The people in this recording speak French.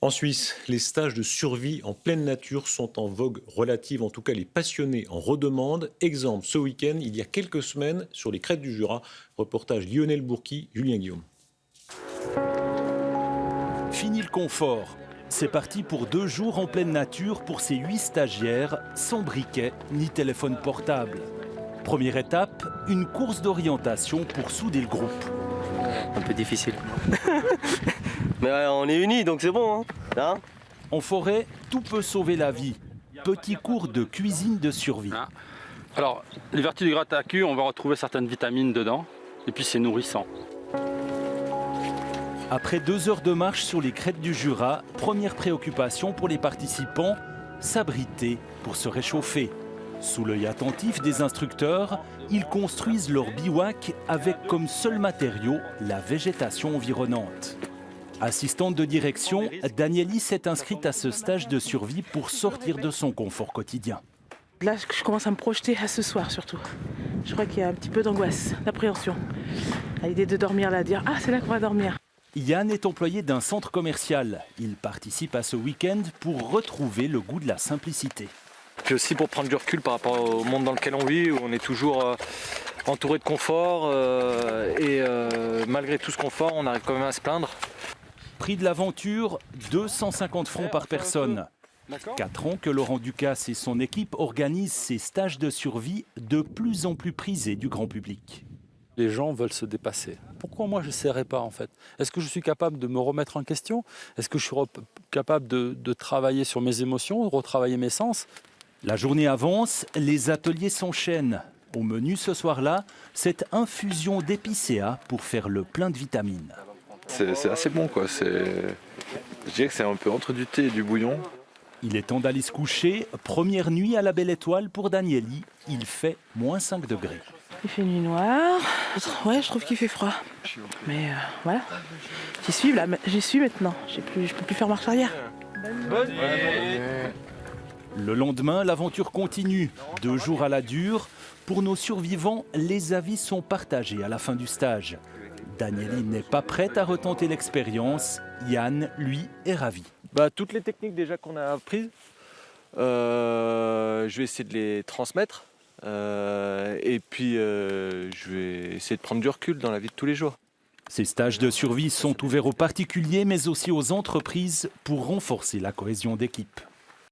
En Suisse, les stages de survie en pleine nature sont en vogue relative. En tout cas, les passionnés en redemandent. Exemple, ce week-end, il y a quelques semaines, sur les crêtes du Jura. Reportage Lionel Bourki, Julien Guillaume. Fini le confort. C'est parti pour 2 jours en pleine nature pour ces 8 stagiaires, sans briquet ni téléphone portable. Première étape, une course d'orientation pour souder le groupe. Un peu difficile. Mais on est unis, donc c'est bon. Hein. En forêt, tout peut sauver la vie. Petit cours de cuisine de survie. Alors, les vertus du gratte à cul, on va retrouver certaines vitamines dedans. Et puis c'est nourrissant. Après 2 heures de marche sur les crêtes du Jura, première préoccupation pour les participants, s'abriter pour se réchauffer. Sous l'œil attentif des instructeurs, ils construisent leur bivouac avec comme seul matériau la végétation environnante. Assistante de direction, Danieli s'est inscrite à ce stage de survie pour sortir de son confort quotidien. Là, je commence à me projeter à ce soir surtout. Je crois qu'il y a un petit peu d'angoisse, d'appréhension. À l'idée de dormir là, dire « Ah, c'est là qu'on va dormir ». Yann est employé d'un centre commercial. Il participe à ce week-end pour retrouver le goût de la simplicité. Puis aussi pour prendre du recul par rapport au monde dans lequel on vit, où on est toujours entouré de confort et malgré tout ce confort, on arrive quand même à se plaindre. Prix de l'aventure, 250 francs par personne. 4 ans que Laurent Ducasse et son équipe organisent ces stages de survie de plus en plus prisés du grand public. Les gens veulent se dépasser. Pourquoi moi je n'essaierai pas en fait? Est-ce que je suis capable de me remettre en question? Est-ce que je suis capable de travailler sur mes émotions, de retravailler mes sens? La journée avance, les ateliers s'enchaînent. Au menu ce soir-là, cette infusion d'épicéa pour faire le plein de vitamines. C'est assez bon quoi. Je dirais que c'est un peu entre du thé et du bouillon. Il est temps d'aller se coucher. Première nuit à la Belle Étoile pour Danieli. Il fait moins 5 degrés. Il fait nuit noire. Ouais, je trouve qu'il fait froid. Mais voilà. J'y suis maintenant. Je peux plus faire marche arrière. Le lendemain, l'aventure continue. 2 jours à la dure. Pour nos survivants, les avis sont partagés à la fin du stage. Danieli n'est pas prête à retenter l'expérience. Yann, lui, est ravi. Toutes les techniques déjà qu'on a apprises, je vais essayer de les transmettre. Et puis, je vais essayer de prendre du recul dans la vie de tous les jours. Ces stages de survie sont ouverts aux particuliers, mais aussi aux entreprises pour renforcer la cohésion d'équipe.